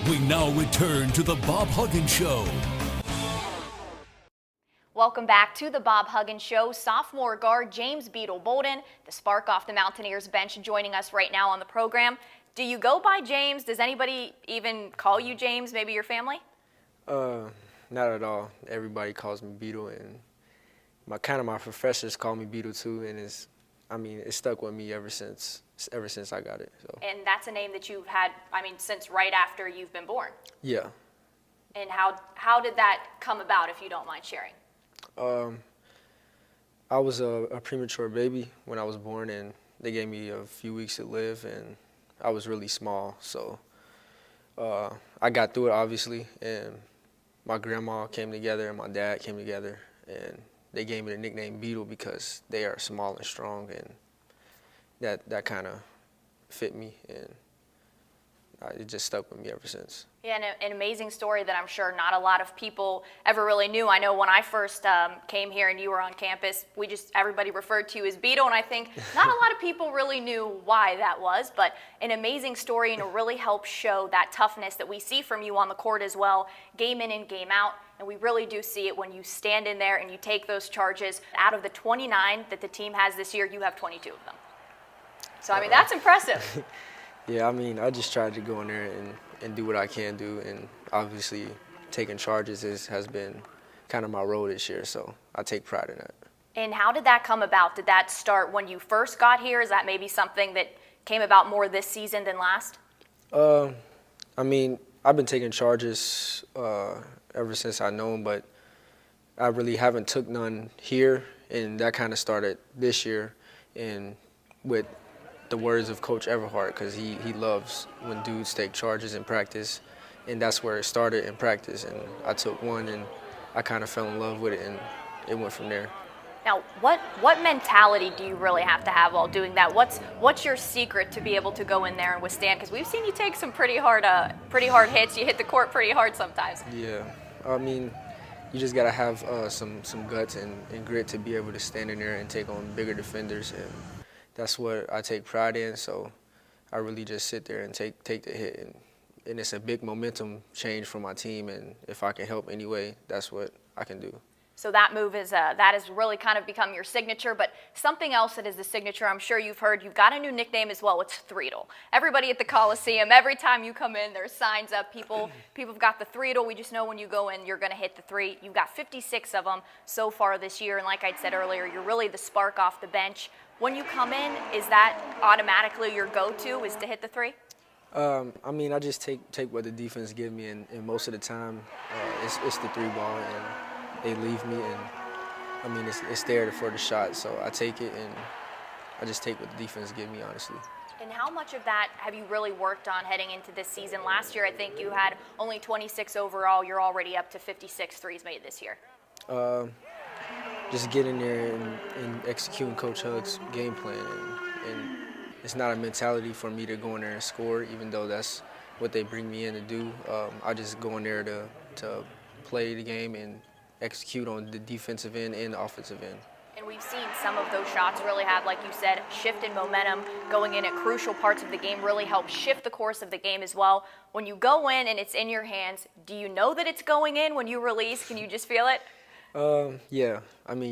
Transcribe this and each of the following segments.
We now return to the Bob Huggins Show. Welcome back to the Bob Huggins Show. Sophomore guard James Beetle Bolden, the spark off the Mountaineers bench, joining us right now on the program. Do you go by James? Does anybody even call you James, maybe your family? Not at all. Everybody calls me Beetle, and my professors call me Beetle too, and it stuck with me ever since I got it. So. And that's a name that you've had, since right after you've been born. Yeah. And how did that come about, if you don't mind sharing? I was a premature baby when I was born, and they gave me a few weeks to live, and I was really small, so I got through it, obviously, and my grandma came together and my dad came together, and they gave me the nickname Beetle because they are small and strong, and that kind of fit me, and it just stuck with me ever since. Yeah, and an amazing story that I'm sure not a lot of people ever really knew. I know when I first came here and you were on campus, everybody referred to you as Beetle, and I think not a lot of people really knew why that was, but an amazing story, and it really helps show that toughness that we see from you on the court as well, game in and game out, and we really do see it when you stand in there and you take those charges. Out of the 29 that the team has this year, you have 22 of them. So, that's impressive. Yeah, I just tried to go in there and do what I can do, and obviously taking charges has been kind of my role this year, so I take pride in that. And how did that come about? Did that start when you first got here? Is that maybe something that came about more this season than last? I've been taking charges ever since I know them, but I really haven't took none here, and that kind of started this year, and with the words of Coach Everhart, because he loves when dudes take charges in practice, and that's where it started in practice, and I took one, and I kind of fell in love with it, and it went from there. Now, what mentality do you really have to have while doing that? What's your secret to be able to go in there and withstand? Because we've seen you take some pretty hard hits. You hit the court pretty hard sometimes. Yeah, you just gotta have some guts and grit to be able to stand in there and take on bigger defenders, and that's what I take pride in. So I really just sit there and take the hit, and it's a big momentum change for my team. And if I can help anyway, that's what I can do. So that move that has really kind of become your signature. But something else that is the signature, I'm sure you've heard, you've got a new nickname as well. It's Threetle. Everybody at the Coliseum, every time you come in, there's signs up. People've got the Threetle. We just know when you go in, you're going to hit the three. You've got 56 of them so far this year. And like I said earlier, you're really the spark off the bench. When you come in, is that automatically your go-to, is to hit the three? I just take what the defense give me, and most of the time it's the three ball, and they leave me, and it's there for the shot, so I take it, and I just take what the defense give me, honestly. And how much of that have you really worked on heading into this season? Last year, I think you had only 26 overall. You're already up to 56 threes made this year. Just getting there and executing Coach Hugg's game plan, and it's not a mentality for me to go in there and score, even though that's what they bring me in to do. I just go in there to play the game and execute on the defensive end and the offensive end. And we've seen some of those shots really have, like you said, shift in momentum, going in at crucial parts of the game, really help shift the course of the game as well. When you go in and it's in your hands, do you know that it's going in when you release? Can you just feel it? Yeah.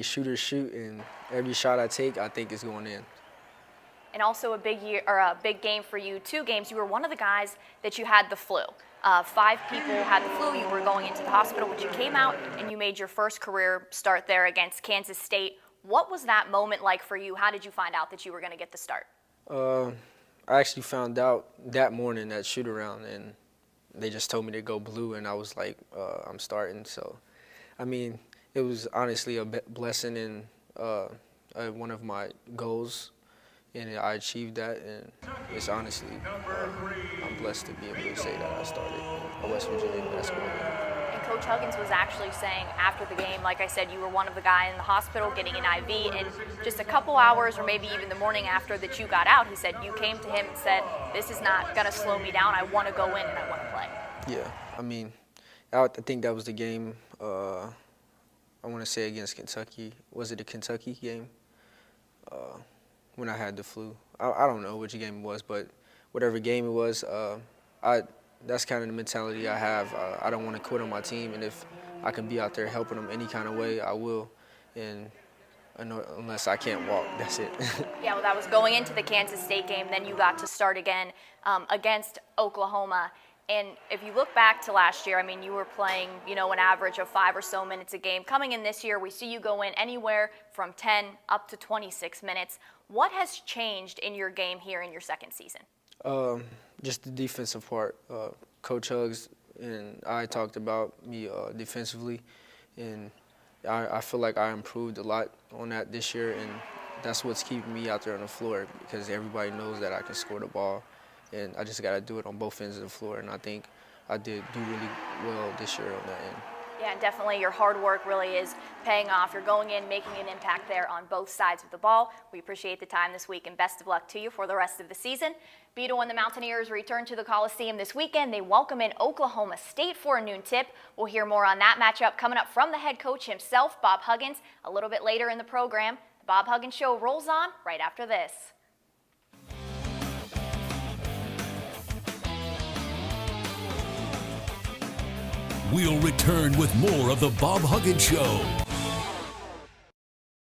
Shooters shoot, and every shot I take, I think is going in. And also a big game for you, 2 games. You were one of the guys that you had the flu. 5 people had the flu. You were going into the hospital, but you came out and you made your first career start there against Kansas State. What was that moment like for you? How did you find out that you were going to get the start? I actually found out that morning at shoot-around, and they just told me to go blue, and I was like, I'm starting. So, it was honestly a blessing and one of my goals, and I achieved that, and it's honestly, I'm blessed to be able to say that I started at West Virginia basketball game. And Coach Huggins was actually saying after the game, like I said, you were one of the guys in the hospital getting an IV, and just a couple hours or maybe even the morning after that you got out, he said you came to him and said, this is not going to slow me down. I want to go in and I want to play. Yeah, I think that was the game, I want to say against Kentucky. Was it a Kentucky game? When I had the flu. I don't know which game it was, but whatever game it was, I that's kind of the mentality I have. I don't want to quit on my team, and if I can be out there helping them any kind of way, I will. And unless I can't walk, that's it. Yeah, well, that was going into the Kansas State game. Then you got to start again against Oklahoma. And if you look back to last year, I mean, you were playing, an average of 5 or so minutes a game. Coming in this year, we see you go in anywhere from 10 up to 26 minutes. What has changed in your game here in your second season? Just the defensive part. Coach Huggins and I talked about me defensively, and I feel like I improved a lot on that this year, and that's what's keeping me out there on the floor because everybody knows that I can score the ball, and I just got to do it on both ends of the floor, and I think I did do really well this year on that end. Yeah, and definitely your hard work really is paying off. You're going in, making an impact there on both sides of the ball. We appreciate the time this week, and best of luck to you for the rest of the season. Beetle and the Mountaineers return to the Coliseum this weekend. They welcome in Oklahoma State for a noon tip. We'll hear more on that matchup coming up from the head coach himself, Bob Huggins, a little bit later in the program. The Bob Huggins Show rolls on right after this. We'll return with more of the Bob Huggins Show